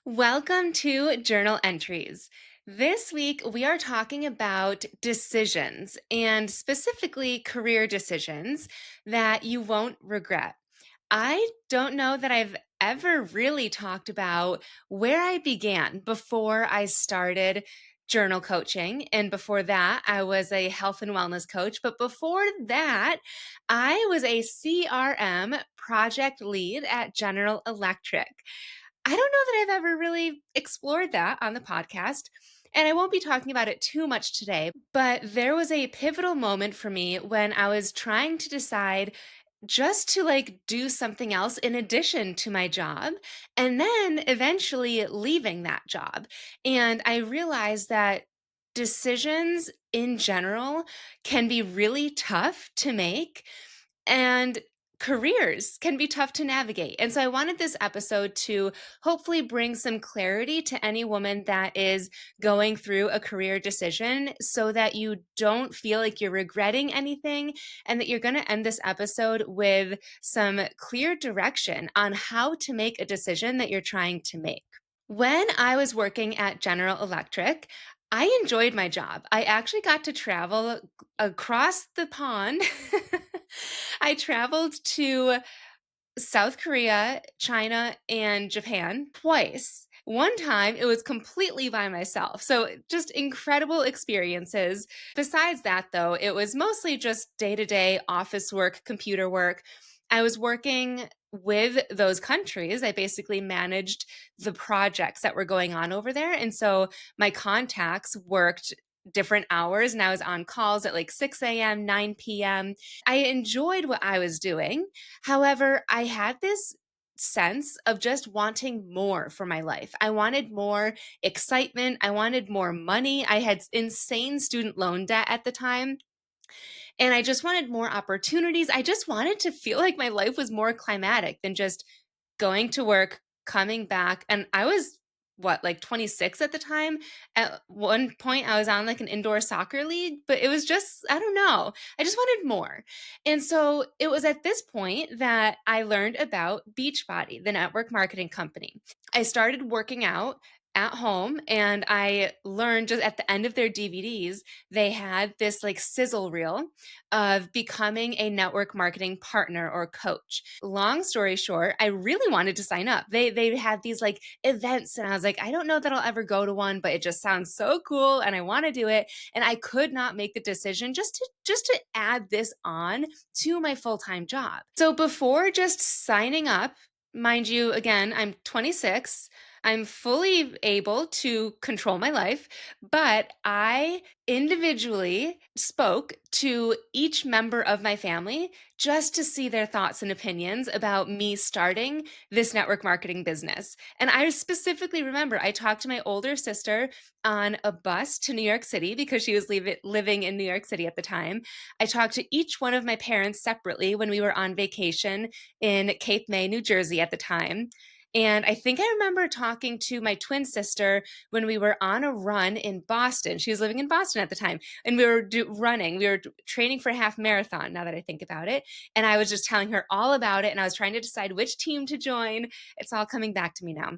Welcome to Journal Entries. This week, we are talking about decisions and specifically career decisions that you won't regret. I don't know that I've ever really talked about where I began before I started journal coaching. And before that, I was a health and wellness coach. But before that, I was a CRM project lead at General Electric. I don't know that I've ever really explored that on the podcast. And I won't be talking about it too much today, but there was a pivotal moment for me when I was trying to decide just to do something else in addition to my job and then eventually leaving that job. And I realized that decisions in general can be really tough to make and careers can be tough to navigate. And so I wanted this episode to hopefully bring some clarity to any woman that is going through a career decision so that you don't feel like you're regretting anything and that you're going to end this episode with some clear direction on how to make a decision that you're trying to make. When I was working at General Electric, I enjoyed my job. I actually got to travel across the pond. I traveled to South Korea, China, and Japan twice. One time it was completely by myself. So just incredible experiences. Besides that, though, it was mostly just day to day office work, computer work. I was working with those countries. I basically managed the projects that were going on over there. And so my contacts worked different hours and I was on calls at like 6 a.m., 9 p.m. I enjoyed what I was doing. However, I had this sense of just wanting more for my life. I wanted more excitement. I wanted more money. I had insane student loan debt at the time. And I just wanted more opportunities. I just wanted to feel like my life was more climatic than just going to work, coming back. And I was like 26 at the time. At one point, I was on like an indoor soccer league, but it was just, I don't know. I just wanted more. And so it was at this point that I learned about Beachbody, the network marketing company. I started working out at home and I learned just at the end of their DVDs, they had this like sizzle reel of becoming a network marketing partner or coach. Long story short, I really wanted to sign up. They had these like events and I was like, I don't know that I'll ever go to one, but it just sounds so cool and I want to do it. And I could not make the decision just to add this on to my full-time job. So before just signing up, mind you, again, I'm 26. I'm fully able to control my life, but I individually spoke to each member of my family just to see their thoughts and opinions about me starting this network marketing business. And I specifically remember I talked to my older sister on a bus to New York City because she was living in New York City at the time. I talked to each one of my parents separately when we were on vacation in Cape May, New Jersey at the time. And I think I remember talking to my twin sister when we were on a run in Boston. She was living in Boston at the time. And we were running. We were training for a half marathon, now that I think about it. And I was just telling her all about it. And I was trying to decide which team to join. It's all coming back to me now.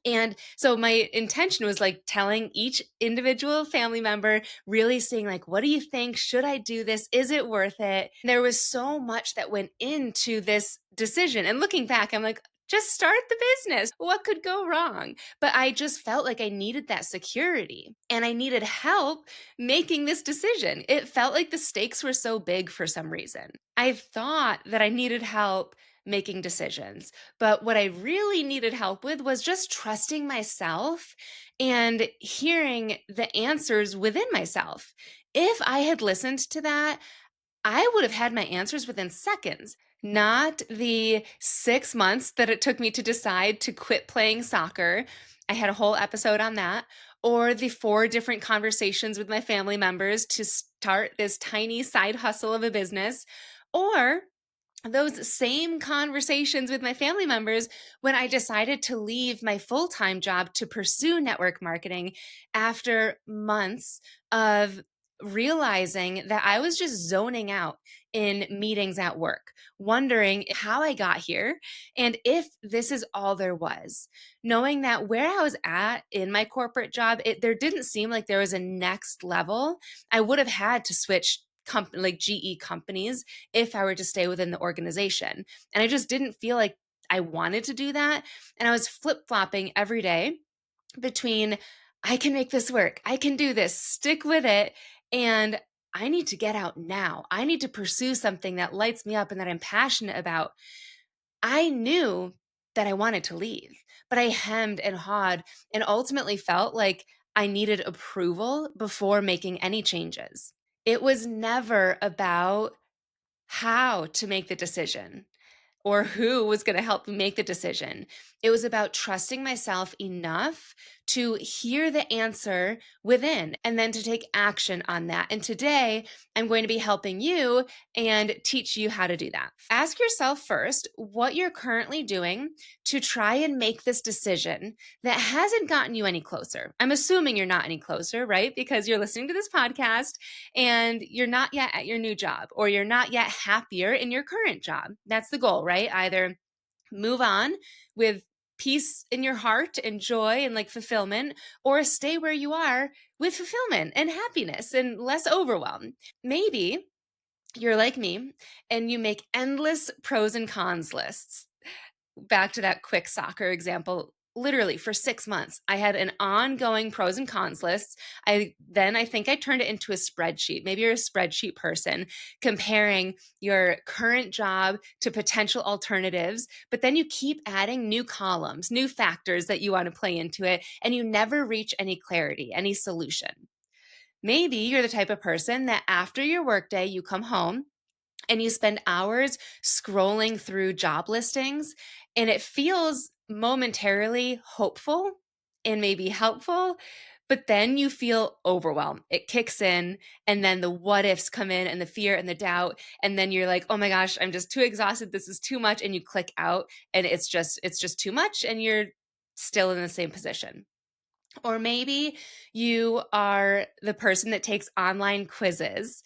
And so my intention was like telling each individual family member, really saying like, what do you think? Should I do this? Is it worth it? There was so much that went into this decision. And looking back, I'm like, just start the business. What could go wrong? But I just felt like I needed that security and I needed help making this decision. It felt like the stakes were so big for some reason. I thought that I needed help making decisions. But what I really needed help with was just trusting myself and hearing the answers within myself. If I had listened to that, I would have had my answers within seconds, not the 6 months that it took me to decide to quit playing soccer. I had a whole episode on that. Or the 4 different conversations with my family members to start this tiny side hustle of a business. Or those same conversations with my family members when I decided to leave my full-time job to pursue network marketing after months of realizing that I was just zoning out in meetings at work, wondering how I got here and if this is all there was. Knowing that where I was at in my corporate job, there didn't seem like there was a next level. I would have had to switch like GE companies if I were to stay within the organization. And I just didn't feel like I wanted to do that. And I was flip flopping every day between I can make this work, I can do this, stick with it, and I need to get out now. I need to pursue something that lights me up and that I'm passionate about. I knew that I wanted to leave, but I hemmed and hawed and ultimately felt like I needed approval before making any changes. It was never about how to make the decision or who was going to help me make the decision. It was about trusting myself enough to hear the answer within and then to take action on that. And today, I'm going to be helping you and teach you how to do that. Ask yourself first what you're currently doing to try and make this decision that hasn't gotten you any closer. I'm assuming you're not any closer, right? Because you're listening to this podcast and you're not yet at your new job or you're not yet happier in your current job. That's the goal, right? Either move on with peace in your heart and joy and like fulfillment, or stay where you are with fulfillment and happiness and less overwhelm. Maybe you're like me and you make endless pros and cons lists. Back to that quick soccer example, literally for 6 months I had an ongoing pros and cons list. I think I turned it into a spreadsheet. Maybe you're a spreadsheet person, comparing your current job to potential alternatives, but then you keep adding new columns, new factors that you want to play into it, and you never reach any clarity, any solution. Maybe you're the type of person that after your workday you come home and you spend hours scrolling through job listings, and it feels momentarily hopeful and maybe helpful, but then you feel overwhelmed. It kicks in, and then the what ifs come in and the fear and the doubt, and then you're like, "Oh my gosh, I'm just too exhausted. This is too much." And you click out and it's just too much and you're still in the same position. Or maybe you are the person that takes online quizzes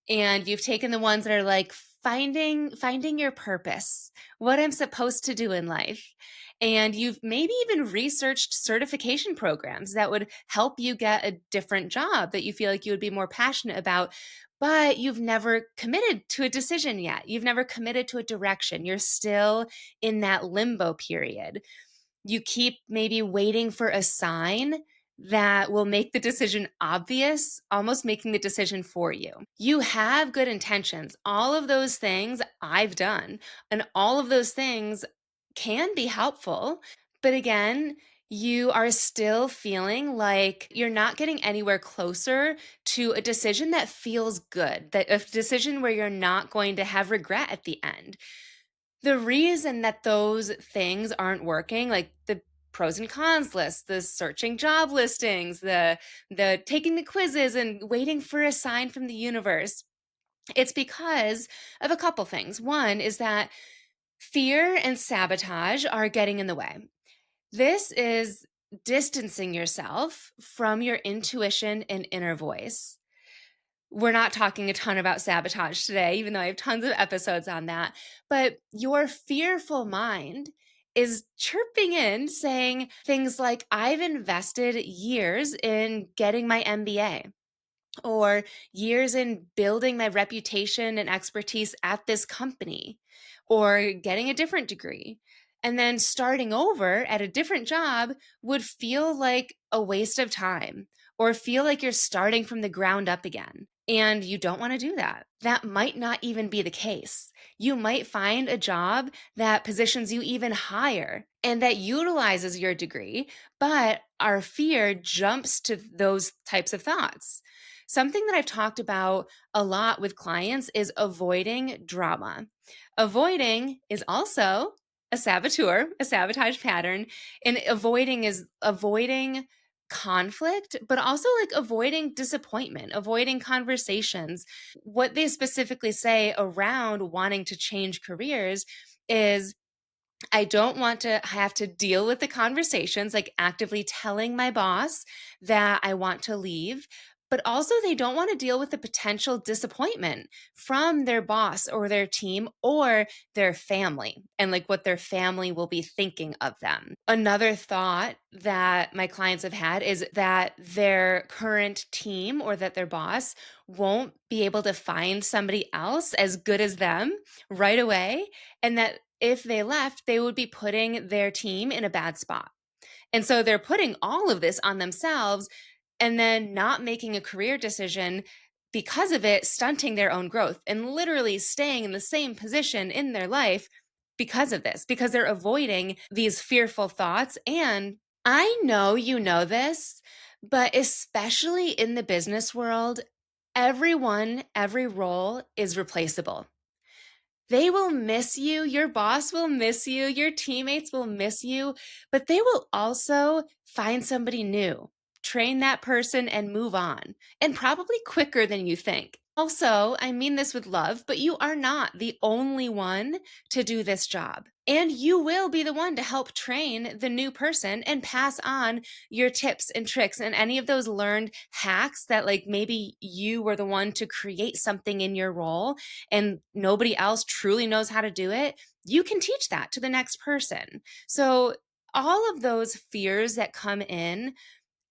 and you've taken the ones that are like finding your purpose, what I'm supposed to do in life. And you've maybe even researched certification programs that would help you get a different job that you feel like you would be more passionate about, but you've never committed to a decision yet. You've never committed to a direction. You're still in that limbo period. You keep maybe waiting for a sign that will make the decision obvious, almost making the decision for you. You have good intentions. All of those things I've done, and all of those things can be helpful. But again, you are still feeling like you're not getting anywhere closer to a decision that feels good, that a decision where you're not going to have regret at the end. The reason that those things aren't working, like the pros and cons list, the searching job listings, the taking the quizzes and waiting for a sign from the universe, it's because of a couple things. One is that fear and sabotage are getting in the way. This is distancing yourself from your intuition and inner voice. We're not talking a ton about sabotage today, even though I have tons of episodes on that. But your fearful mind is chirping in, saying things like, I've invested years in getting my MBA, or years in building my reputation and expertise at this company, or getting a different degree. And then starting over at a different job would feel like a waste of time or feel like you're starting from the ground up again. And you don't want to do that. That might not even be the case. You might find a job that positions you even higher and that utilizes your degree, but our fear jumps to those types of thoughts. Something that I've talked about a lot with clients is avoiding drama. Avoiding is also a saboteur, a sabotage pattern, and avoiding is avoiding conflict, but also like avoiding disappointment, avoiding conversations. What they specifically say around wanting to change careers is, I don't want to have to deal with the conversations, like actively telling my boss that I want to leave, but also they don't want to deal with the potential disappointment from their boss or their team or their family and like what their family will be thinking of them. Another thought that my clients have had is that their current team or that their boss won't be able to find somebody else as good as them right away, and that if they left, they would be putting their team in a bad spot. And so they're putting all of this on themselves and then not making a career decision because of it, stunting their own growth and literally staying in the same position in their life because of this, because they're avoiding these fearful thoughts. And I know you know this, but especially in the business world, everyone, every role is replaceable. They will miss you. Your boss will miss you. Your teammates will miss you, but they will also find somebody new, train that person, and move on, and probably quicker than you think. Also, I mean this with love, but you are not the only one to do this job. And you will be the one to help train the new person and pass on your tips and tricks and any of those learned hacks that, like, maybe you were the one to create something in your role and nobody else truly knows how to do it. You can teach that to the next person. So, all of those fears that come in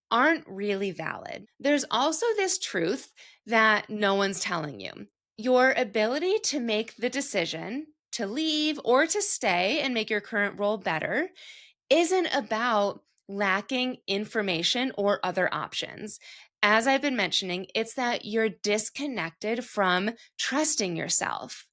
aren't really valid. There's also this truth that no one's telling you. Your ability to make the decision to leave or to stay and make your current role better isn't about lacking information or other options. As I've been mentioning, it's that you're disconnected from trusting yourself.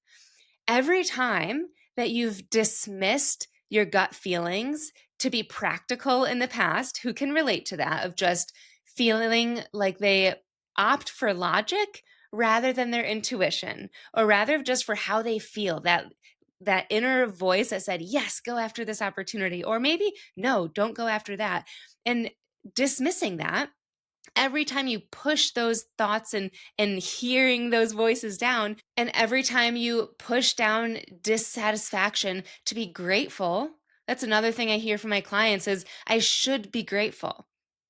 Every time that you've dismissed your gut feelings to be practical in the past, who can relate to that of just feeling like they opt for logic rather than their intuition, or rather just for how they feel, that inner voice that said, yes, go after this opportunity, or maybe no, don't go after that. And dismissing that, every time you push those thoughts and hearing those voices down, and every time you push down dissatisfaction to be grateful. That's another thing I hear from my clients is, I should be grateful.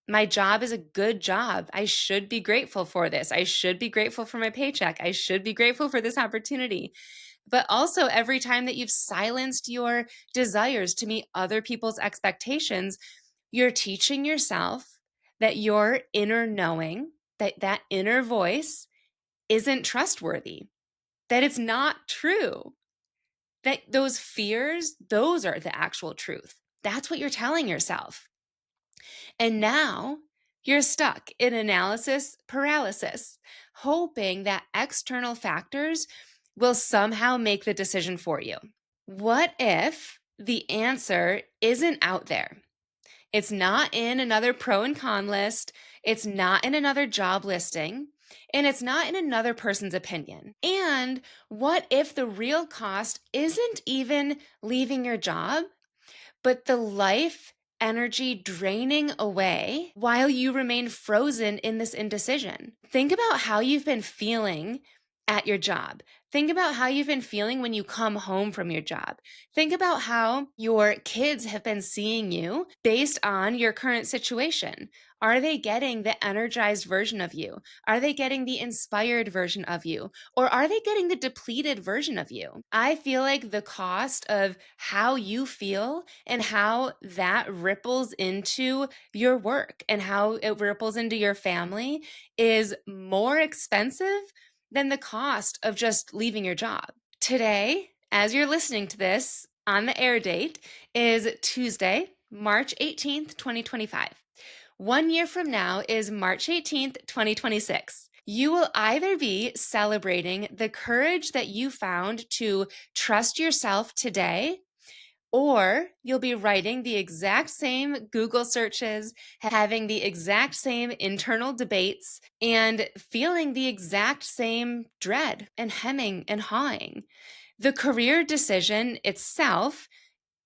My job is a good job. I should be grateful for this. I should be grateful for my paycheck. I should be grateful for this opportunity. But also, every time that you've silenced your desires to meet other people's expectations, you're teaching yourself that your inner knowing, that inner voice isn't trustworthy, that it's not true, that those fears, those are the actual truth. That's what you're telling yourself. And now you're stuck in analysis paralysis, hoping that external factors will somehow make the decision for you. What if the answer isn't out there? It's not in another pro and con list. It's not in another job listing. And it's not in another person's opinion. And what if the real cost isn't even leaving your job, but the life energy draining away while you remain frozen in this indecision? Think about how you've been feeling at your job. Think about how you've been feeling when you come home from your job. Think about how your kids have been seeing you based on your current situation. Are they getting the energized version of you? Are they getting the inspired version of you? Or are they getting the depleted version of you? I feel like the cost of how you feel and how that ripples into your work and how it ripples into your family is more expensive than the cost of just leaving your job. Today, as you're listening to this, on the air date is Tuesday, March 18th, 2025. 1 year from now is March 18th, 2026. You will either be celebrating the courage that you found to trust yourself today, or you'll be writing the exact same Google searches, having the exact same internal debates, and feeling the exact same dread and hemming and hawing. The career decision itself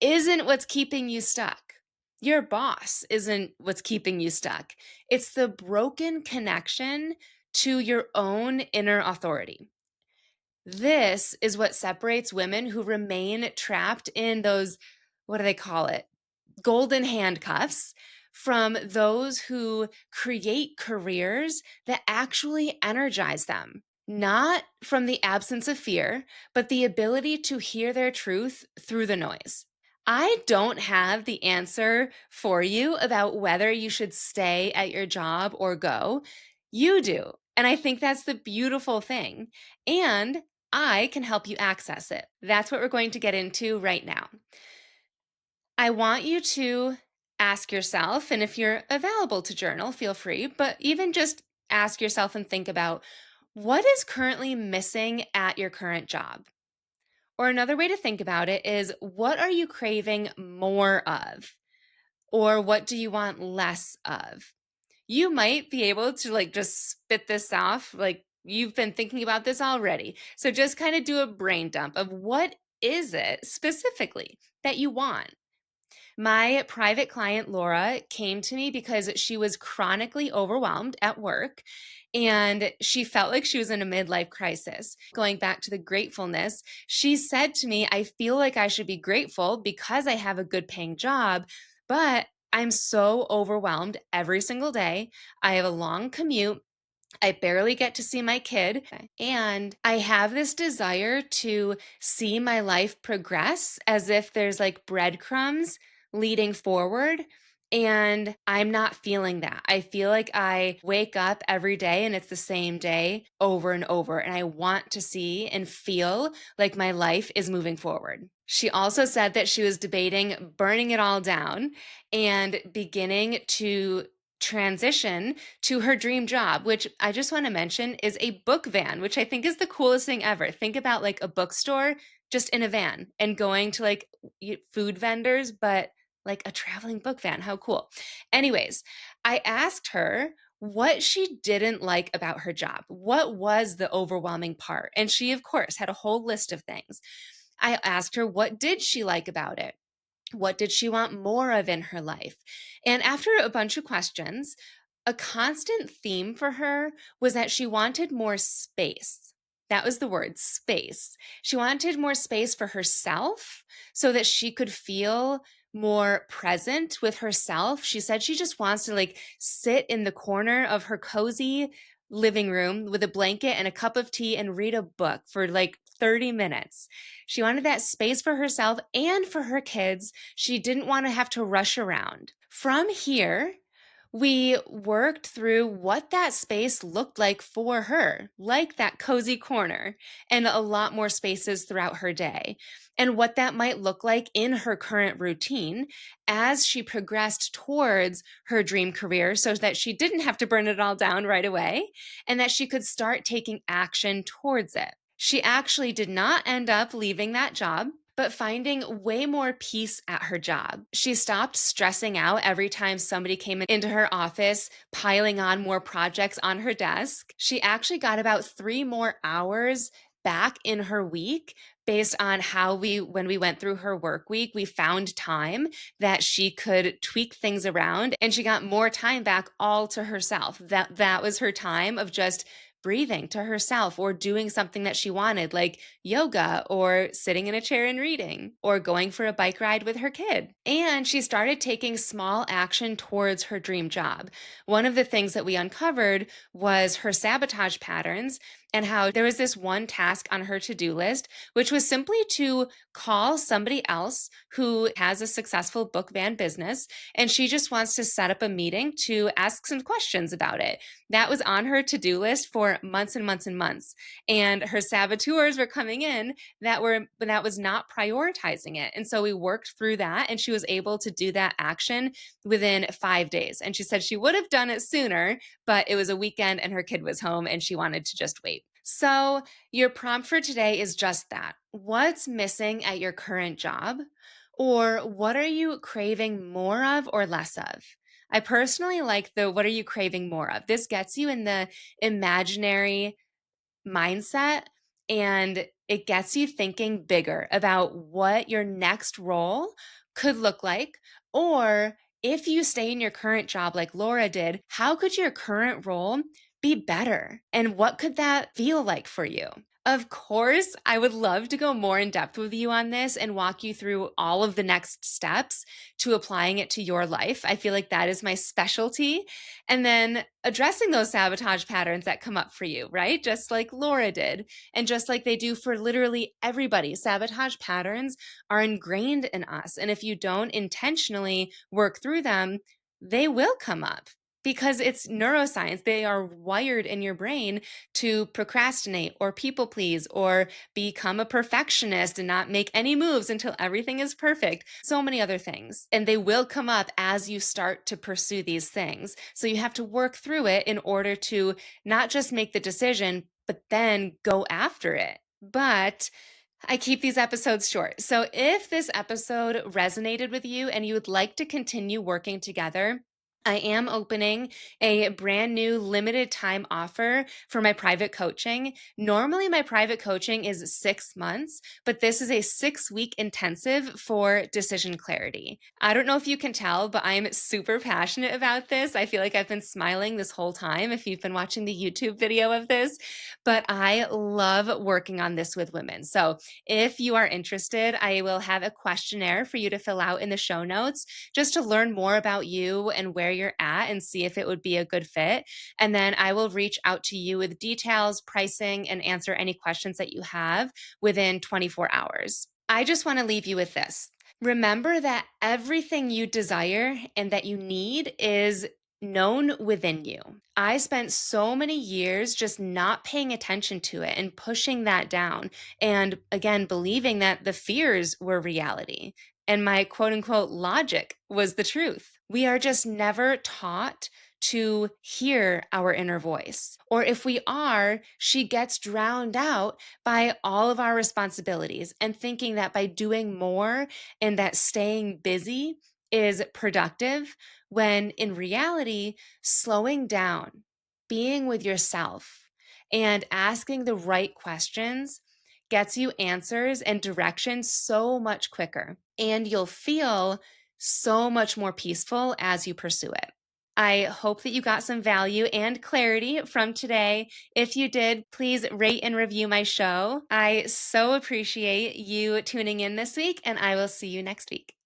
isn't what's keeping you stuck. Your boss isn't what's keeping you stuck. It's the broken connection to your own inner authority. This is what separates women who remain trapped in those, what do they call it? Golden handcuffs from those who create careers that actually energize them, not from the absence of fear, but the ability to hear their truth through the noise. I don't have the answer for you about whether you should stay at your job or go. You do. And I think that's the beautiful thing. And I can help you access it. That's what we're going to get into right now. I want you to ask yourself, and if you're available to journal, feel free, but even just ask yourself and think about what is currently missing at your current job? Or another way to think about it is what are you craving more of? Or what do you want less of? You might be able to just spit this off, like you've been thinking about this already. So just kind of do a brain dump of what is it specifically that you want. My private client, Laura, came to me because she was chronically overwhelmed at work and she felt like she was in a midlife crisis. Going back to the gratefulness, she said to me, I feel like I should be grateful because I have a good paying job, but I'm so overwhelmed every single day. I have a long commute. I barely get to see my kid. And I have this desire to see my life progress as if there's like breadcrumbs leading forward. And I'm not feeling that. I feel like I wake up every day and it's the same day over and over. And I want to see and feel like my life is moving forward. She also said that she was debating burning it all down and beginning to transition to her dream job, which I just want to mention is a book van, which I think is the coolest thing ever. Think about like a bookstore just in a van and going to like food vendors, but like a traveling book van. How cool. Anyways, I asked her what she didn't like about her job. What was the overwhelming part? And she, of course, had a whole list of things. I asked her, what did she like about it? What did she want more of in her life? And after a bunch of questions, a constant theme for her was that she wanted more space. That was the word, space. She wanted more space for herself so that she could feel more present with herself. She said she just wants to like sit in the corner of her cozy living room with a blanket and a cup of tea and read a book for like 30 minutes. She wanted that space for herself and for her kids. She didn't want to have to rush around. From here, we worked through what that space looked like for her, like that cozy corner and a lot more spaces throughout her day, and what that might look like in her current routine as she progressed towards her dream career so that she didn't have to burn it all down right away and that she could start taking action towards it. She actually did not end up leaving that job, but finding way more peace at her job. She stopped stressing out every time somebody came into her office, piling on more projects on her desk. She actually got about 3 more hours back in her week based on how when we went through her work week, we found time that she could tweak things around and she got more time back all to herself. That was her time of just breathing to herself or doing something that she wanted, like yoga or sitting in a chair and reading or going for a bike ride with her kid. And she started taking small action towards her dream job. One of the things that we uncovered was her sabotage patterns and how there was this one task on her to-do list, which was simply to call somebody else who has a successful book van business. And she just wants to set up a meeting to ask some questions about it. That was on her to-do list for months and months and months. And her saboteurs were coming in that was not prioritizing it. And so we worked through that and she was able to do that action within 5 days. And she said she would have done it sooner, but it was a weekend and her kid was home and she wanted to just wait. So your prompt for today is just that. What's missing at your current job? Or what are you craving more of or less of? I personally like the what are you craving more of? This gets you in the imaginary mindset and it gets you thinking bigger about what your next role could look like. Or if you stay in your current job like Laura did, how could your current role be better? And what could that feel like for you? Of course, I would love to go more in depth with you on this and walk you through all of the next steps to applying it to your life. I feel like that is my specialty. And then addressing those sabotage patterns that come up for you, right? Just like Laura did, and just like they do for literally everybody. Sabotage patterns are ingrained in us. And if you don't intentionally work through them, they will come up because it's neuroscience. They are wired in your brain to procrastinate or people please or become a perfectionist and not make any moves until everything is perfect. So many other things. And they will come up as you start to pursue these things. So you have to work through it in order to not just make the decision, but then go after it. But I keep these episodes short. So if this episode resonated with you and you would like to continue working together, I am opening a brand new limited time offer for my private coaching. Normally, my private coaching is 6 months, but this is a 6-week intensive for decision clarity. I don't know if you can tell, but I'm super passionate about this. I feel like I've been smiling this whole time if you've been watching the YouTube video of this, but I love working on this with women. So if you are interested, I will have a questionnaire for you to fill out in the show notes just to learn more about you and where you're at and see if it would be a good fit. And then I will reach out to you with details, pricing, and answer any questions that you have within 24 hours. I just want to leave you with this. Remember that everything you desire and that you need is known within you. I spent so many years just not paying attention to it and pushing that down. And again, believing that the fears were reality and my quote unquote logic was the truth. We are just never taught to hear our inner voice. Or if we are, she gets drowned out by all of our responsibilities and thinking that by doing more and that staying busy is productive, when in reality, slowing down, being with yourself, and asking the right questions gets you answers and direction so much quicker. And you'll feel so much more peaceful as you pursue it. I hope that you got some value and clarity from today. If you did, please rate and review my show. I so appreciate you tuning in this week, and I will see you next week.